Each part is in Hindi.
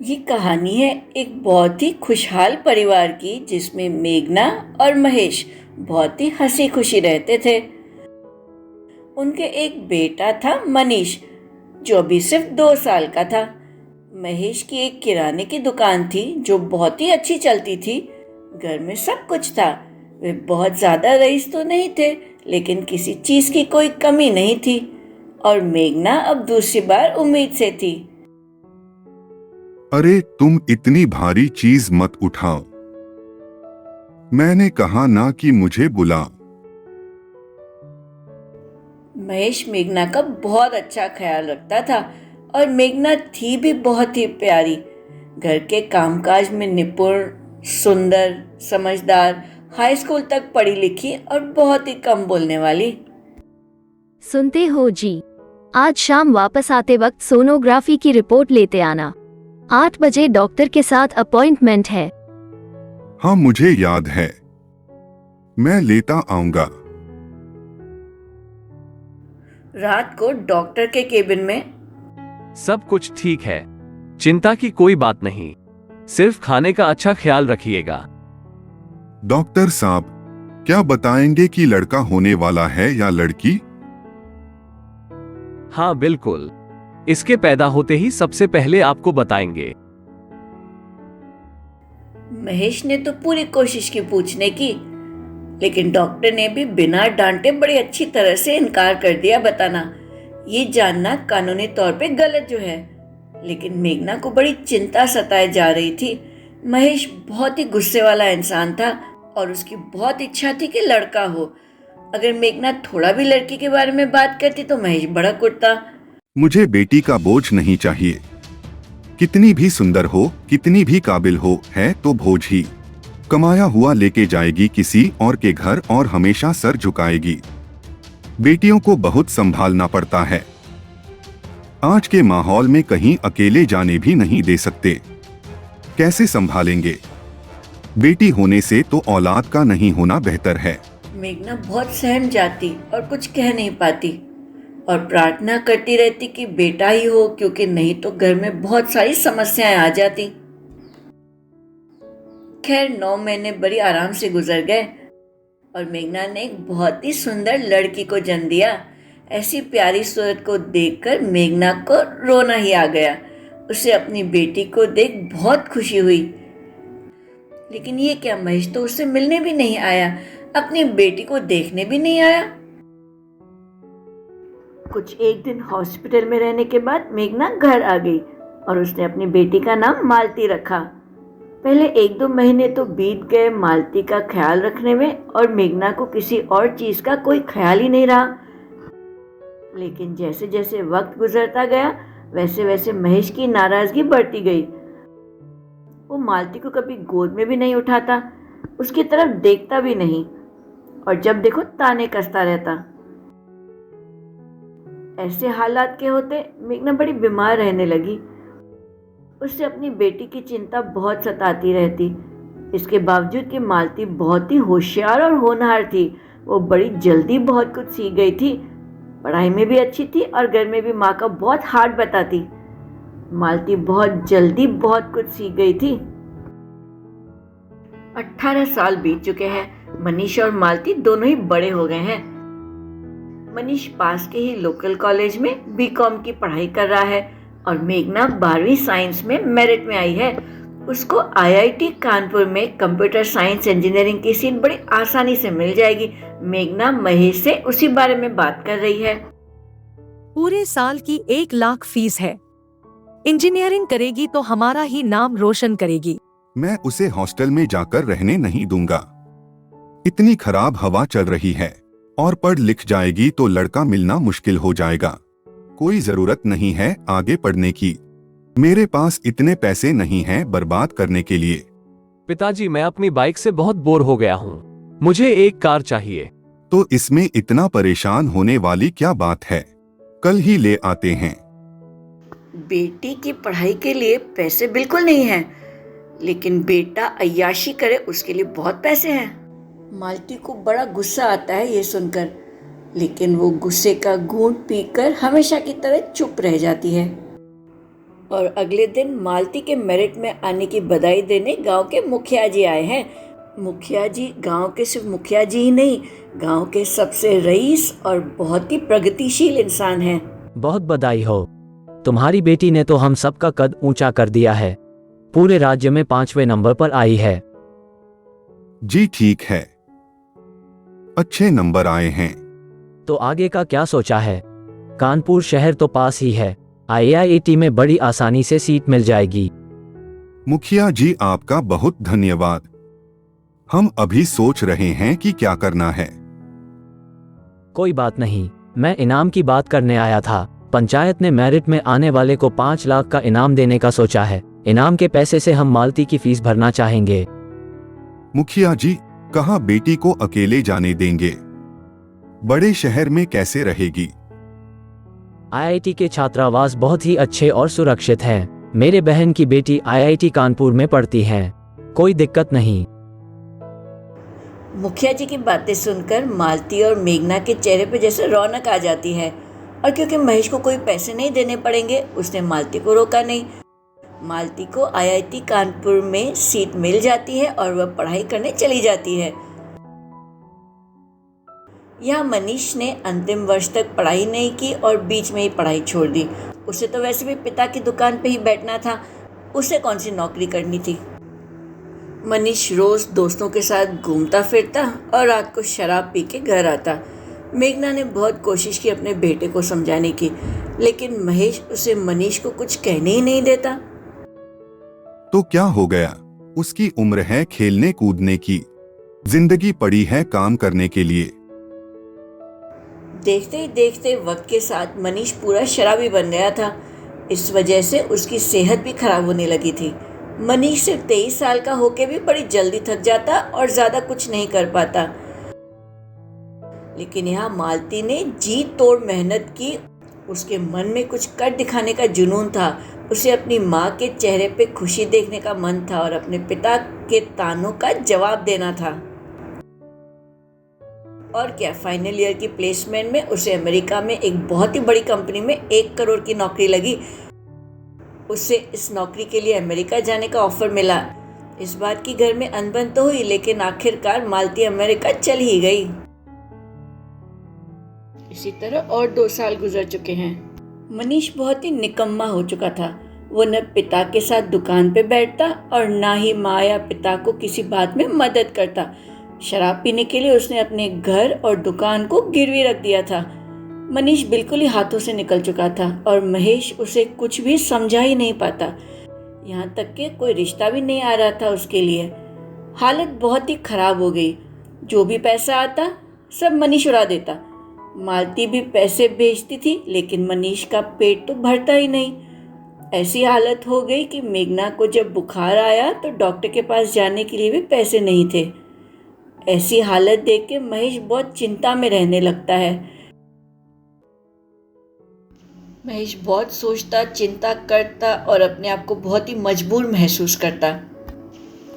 ये कहानी है एक बहुत ही खुशहाल परिवार की जिसमें मेघना और महेश बहुत ही हंसी खुशी रहते थे। उनके एक बेटा था मनीष, जो अभी सिर्फ 2 साल का था। महेश की एक किराने की दुकान थी जो बहुत ही अच्छी चलती थी। घर में सब कुछ था। वे बहुत ज्यादा रईस तो नहीं थे, लेकिन किसी चीज की कोई कमी नहीं थी। और मेघना अब दूसरी बार उम्मीद से थी। अरे तुम इतनी भारी चीज मत उठाओ। मैंने कहा ना कि मुझे बुला। महेश मेघना का बहुत अच्छा ख्याल रखता था और मेघना थी भी बहुत ही प्यारी। घर के कामकाज में निपुण, सुंदर, समझदार, हाई स्कूल तक पढ़ी लिखी और बहुत ही कम बोलने वाली। सुनते हो जी? आज शाम वापस आते वक्त सोनोग्राफी की रिपोर्ट लेते आना। 8 बजे डॉक्टर के साथ अपॉइंटमेंट है। हाँ मुझे याद है, मैं लेता आऊंगा। रात को डॉक्टर के केबिन में सब कुछ ठीक है, चिंता की कोई बात नहीं, सिर्फ खाने का अच्छा ख्याल रखिएगा। डॉक्टर साहब, क्या बताएंगे कि लड़का होने वाला है या लड़की? हाँ बिल्कुल, इसके पैदा होते ही सबसे पहले आपको बताएंगे। महेश ने तो पूरी कोशिश की पूछने की, लेकिन डॉक्टर ने भी बिना डांटे बड़ी अच्छी तरह से इनकार कर दिया बताना। ये जानना कानूनी तौर पे गलत जो है। लेकिन मेघना को बड़ी चिंता सताए जा रही थी। महेश बहुत ही गुस्से वाला इंसान था और उसकी बहुत इच्छा थी कि लड़का हो। अगर मेघना थोड़ा भी लड़की के बारे में बात करती तो महेश भड़क उठता। मुझे बेटी का बोझ नहीं चाहिए। कितनी भी सुंदर हो, कितनी भी काबिल हो, है तो बोझ ही। कमाया हुआ लेके जाएगी किसी और के घर और हमेशा सर झुकाएगी। बेटियों को बहुत संभालना पड़ता है। आज के माहौल में कहीं अकेले जाने भी नहीं दे सकते। कैसे संभालेंगे? बेटी होने से तो औलाद का नहीं होना बेहतर है। मेघना बहुत सहम जाती और कुछ कह नहीं पाती और प्रार्थना करती रहती कि बेटा ही हो, क्योंकि नहीं तो घर में बहुत सारी समस्याएं आ जाती। खैर 9 महीने बड़ी आराम से गुजर गए और मेघना ने एक बहुत ही सुंदर लड़की को जन्म दिया। ऐसी प्यारी सूरत को देखकर मेघना को रोना ही आ गया। उसे अपनी बेटी को देख बहुत खुशी हुई। लेकिन ये क्या, महेश तो उससे मिलने भी नहीं आया, अपनी बेटी को देखने भी नहीं आया। कुछ एक दिन हॉस्पिटल में रहने के बाद मेघना घर आ गई और उसने अपनी बेटी का नाम मालती रखा। पहले 1-2 महीने तो बीत गए मालती का ख्याल रखने में और मेघना को किसी और चीज का कोई ख्याल ही नहीं रहा। लेकिन जैसे जैसे वक्त गुजरता गया वैसे वैसे महेश की नाराजगी बढ़ती गई। वो मालती को कभी गोद में भी नहीं उठाता, उसकी तरफ देखता भी नहीं और जब देखो ताने कसता रहता। ऐसे हालात के होते मेघना बड़ी बीमार रहने लगी। उससे अपनी बेटी की चिंता बहुत सताती रहती। इसके बावजूद कि मालती बहुत ही होशियार और होनहार थी, वो बड़ी जल्दी बहुत कुछ सीख गई थी। पढ़ाई में भी अच्छी थी और घर में भी माँ का बहुत हाथ बताती। मालती बहुत जल्दी बहुत कुछ सीख गई थी। 18 साल बीत चुके हैं। मनीष और मालती दोनों ही बड़े हो गए हैं। मनीष पास के ही लोकल कॉलेज में बीकॉम की पढ़ाई कर रहा है और मेघना 12वीं साइंस में मेरिट में आई है। उसको आईआईटी कानपुर में कंप्यूटर साइंस इंजीनियरिंग की सीट बड़ी आसानी से मिल जाएगी। मेघना महेश से उसी बारे में बात कर रही है। पूरे साल की 1 लाख फीस है। इंजीनियरिंग करेगी तो हमारा ही नाम रोशन करेगी। मैं उसे हॉस्टल में जाकर रहने नहीं दूंगा। इतनी खराब हवा चल रही है और पढ़ लिख जाएगी तो लड़का मिलना मुश्किल हो जाएगा। कोई जरूरत नहीं है आगे पढ़ने की। मेरे पास इतने पैसे नहीं हैं बर्बाद करने के लिए। पिताजी, मैं अपनी बाइक से बहुत बोर हो गया हूँ, मुझे एक कार चाहिए। तो इसमें इतना परेशान होने वाली क्या बात है? कल ही ले आते हैं। बेटी की पढ़ाई के लिए पैसे बिल्कुल नहीं हैं, लेकिन बेटा अय्याशी करे उसके लिए बहुत पैसे हैं। मालती को बड़ा गुस्सा आता है ये सुनकर, लेकिन वो गुस्से का घूंट पीकर हमेशा की तरह चुप रह जाती है। और अगले दिन मालती के मेरिट में आने की बधाई देने गांव के मुखिया जी आए हैं। मुखिया जी गांव के सिर्फ मुखिया जी ही नहीं, गांव के सबसे रईस और बहुत ही प्रगतिशील इंसान हैं। बहुत बधाई हो, तुम्हारी बेटी ने तो हम सबका कद ऊंचा कर दिया है। पूरे राज्य में 5वें नंबर पर आई है। जी ठीक है, अच्छे नंबर आए हैं। तो आगे का क्या सोचा है? कानपुर शहर तो पास ही है, IIT में बड़ी आसानी से सीट मिल जाएगी। मुखिया जी आपका बहुत धन्यवाद। हम अभी सोच रहे हैं कि क्या करना है। कोई बात नहीं, मैं इनाम की बात करने आया था। पंचायत ने मेरिट में आने वाले को 5 लाख का इनाम देने का सोचा है। इनाम के पैसे से हम मालती की फीस भरना चाहेंगे। मुखिया जी, कहाँ बेटी को अकेले जाने देंगे? बड़े शहर में कैसे रहेगी? IIT के छात्रावास बहुत ही अच्छे और सुरक्षित हैं। मेरे बहन की बेटी IIT कानपुर में पढ़ती है, कोई दिक्कत नहीं। मुखिया जी की बातें सुनकर मालती और मेघना के चेहरे पर जैसे रौनक आ जाती है। और क्योंकि महेश को कोई पैसे नहीं देने पड़ेंगे, उसने मालती को रोका नहीं। मालती को IIT कानपुर में सीट मिल जाती है और वह पढ़ाई करने चली जाती है। यहाँ मनीष ने अंतिम वर्ष तक पढ़ाई नहीं की और बीच में ही पढ़ाई छोड़ दी। उसे तो वैसे भी पिता की दुकान पे ही बैठना था, उसे कौन सी नौकरी करनी थी। मनीष रोज दोस्तों के साथ घूमता फिरता और रात को शराब पी के घर आता। मेघना ने बहुत कोशिश की अपने बेटे को समझाने की, लेकिन महेश उसे मनीष को कुछ कहने ही नहीं देता। तो क्या हो गया? उसकी उम्र है खेलने कूदने की, जिंदगी पड़ी है काम करने के लिए। देखते ही देखते वक्त के साथ मनीष पूरा शराबी बन गया था। इस वजह से उसकी सेहत भी खराब होने लगी थी। मनीष सिर्फ 23 साल का होके भी बड़ी जल्दी थक जाता और ज्यादा कुछ नहीं कर पाता। लेकिन यहाँ मालती ने जी तोड़ मेहनत की। उसके मन में कुछ कर दिखाने का जुनून था। उसे अपनी माँ के चेहरे पे खुशी देखने का मन था और अपने पिता के तानों का जवाब देना था। और क्या, फाइनल ईयर की प्लेसमेंट में उसे अमेरिका में एक बहुत ही बड़ी कंपनी में 1 करोड़ की नौकरी लगी। उसे इस नौकरी के लिए अमेरिका जाने का ऑफर मिला। इस बात की घर में अनबन तो हुई, लेकिन आखिरकार मालती अमेरिका चल ही गई। इसी तरह और 2 साल गुजर चुके हैं। मनीष बहुत ही निकम्मा हो चुका था। वो न पिता के साथ दुकान पे बैठता और ना ही माँ या पिता को किसी बात में मदद करता। शराब पीने के लिए उसने अपने घर और दुकान को गिरवी रख दिया था। मनीष बिल्कुल ही हाथों से निकल चुका था और महेश उसे कुछ भी समझा ही नहीं पाता। यहाँ तक कि कोई रिश्ता भी नहीं आ रहा था उसके लिए। हालत बहुत ही खराब हो गई। जो भी पैसा आता सब मनीष उड़ा देता। मालती भी पैसे भेजती थी, लेकिन मनीष का पेट तो भरता ही नहीं। ऐसी हालत हो गई कि मेघना को जब बुखार आया तो डॉक्टर के पास जाने के लिए भी पैसे नहीं थे। ऐसी हालत देख के महेश बहुत चिंता में रहने लगता है। महेश बहुत सोचता, चिंता करता और अपने आप को बहुत ही मजबूर महसूस करता।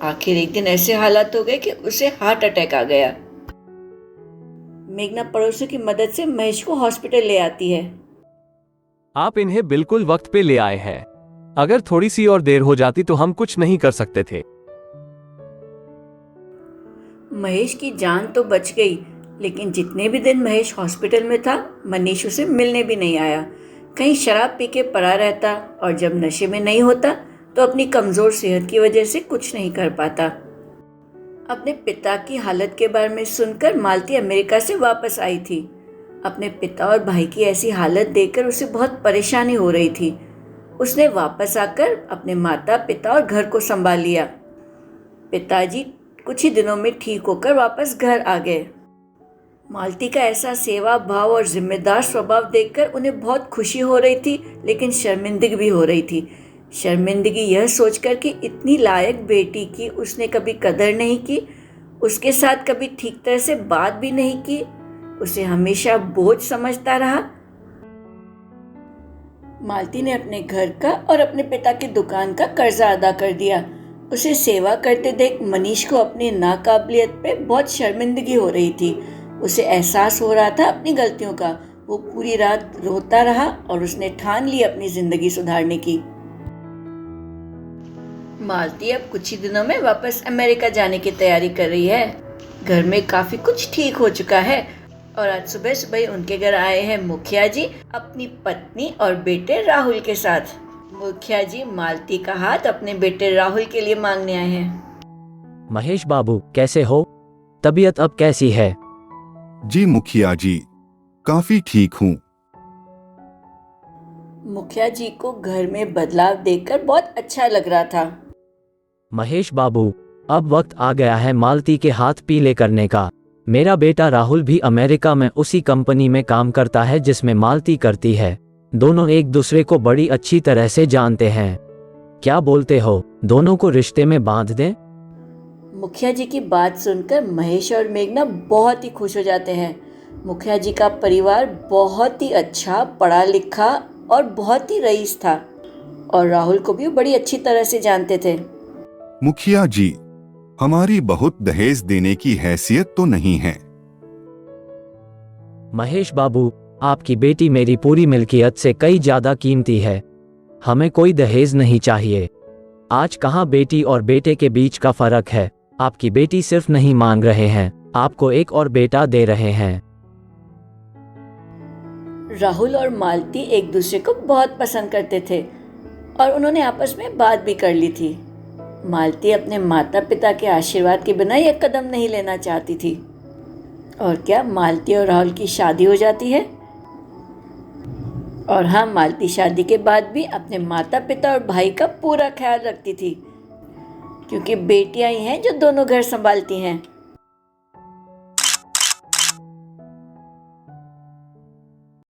आखिर एक दिन ऐसे हालात हो गए कि उसे हार्ट अटैक आ गया। मेघना पड़ोसियों की मदद से महेश को हॉस्पिटल ले आती है। आप इन्हें बिल्कुल वक्त पे ले आए हैं। अगर थोड़ी सी और देर हो जाती तो हम कुछ नहीं कर सकते थे। महेश की जान तो बच गई, लेकिन जितने भी दिन महेश हॉस्पिटल में था, मनीष उसे मिलने भी नहीं आया। कहीं शराब पी के पड़ा रहता और जब नशे में नहीं होता तो अपनी कमज़ोर सेहत की वजह से कुछ नहीं कर पाता। अपने पिता की हालत के बारे में सुनकर मालती अमेरिका से वापस आई थी। अपने पिता और भाई की ऐसी हालत देखकर उसे बहुत परेशानी हो रही थी। उसने वापस आकर अपने माता पिता और घर को संभाल लिया। पिताजी कुछ ही दिनों में ठीक होकर वापस घर आ गए। मालती का ऐसा सेवा भाव और जिम्मेदार स्वभाव देखकर उन्हें बहुत खुशी हो रही थी, लेकिन शर्मिंदगी भी हो रही थी। शर्मिंदगी यह सोचकर कि इतनी लायक बेटी की उसने कभी कदर नहीं की, उसके साथ कभी ठीक तरह से बात भी नहीं की, उसे हमेशा बोझ समझता रहा। मालती ने अपने घर का और अपने पिता की दुकान का कर्जा अदा कर दिया। उसे सेवा करते देख मनीष को अपनी नाकाबिलियत पे बहुत शर्मिंदगी हो रही थी। उसे एहसास हो रहा था अपनी गलतियों का। वो पूरी रात रोता रहा और उसने ठान ली अपनी जिंदगी सुधारने की। मालती अब कुछ ही दिनों में वापस अमेरिका जाने की तैयारी कर रही है। घर में काफी कुछ ठीक हो चुका है और आज सुबह सुबह उनके घर आए हैं मुखिया जी अपनी पत्नी और बेटे राहुल के साथ। मुखिया जी मालती का हाथ अपने बेटे राहुल के लिए मांगने आए हैं। महेश बाबू कैसे हो? तबीयत अब कैसी है? जी मुखिया जी, काफी ठीक हूँ। मुखिया जी को घर में बदलाव देखकर बहुत अच्छा लग रहा था। महेश बाबू, अब वक्त आ गया है मालती के हाथ पीले करने का। मेरा बेटा राहुल भी अमेरिका में उसी कंपनी में काम करता है जिसमें मालती करती है। दोनों एक दूसरे को बड़ी अच्छी तरह से जानते हैं। क्या बोलते हो, दोनों को रिश्ते में बांध दें? मुखिया जी की बात सुनकर महेश और मेघना बहुत ही खुश हो जाते हैं। मुखिया जी का परिवार बहुत ही अच्छा, पढ़ा लिखा और बहुत ही रईस था और राहुल को भी बड़ी अच्छी तरह से जानते थे। मुखिया जी, हमारी बहुत दहेज देने की हैसियत तो नहीं है। महेश बाबू, आपकी बेटी मेरी पूरी मिल्कियत से कई ज्यादा कीमती है। हमें कोई दहेज नहीं चाहिए। आज कहाँ बेटी और बेटे के बीच का फर्क है। आपकी बेटी सिर्फ नहीं मांग रहे हैं, आपको एक और बेटा दे रहे हैं। राहुल और मालती एक दूसरे को बहुत पसंद करते थे और उन्होंने आपस में बात भी कर ली थी। मालती अपने माता पिता के आशीर्वाद के बिना यह कदम नहीं लेना चाहती थी। और क्या मालती और राहुल की शादी हो जाती है। और हाँ, मालती शादी के बाद भी अपने माता पिता और भाई का पूरा ख्याल रखती थी क्योंकि बेटियां ही हैं जो दोनों घर संभालती हैं।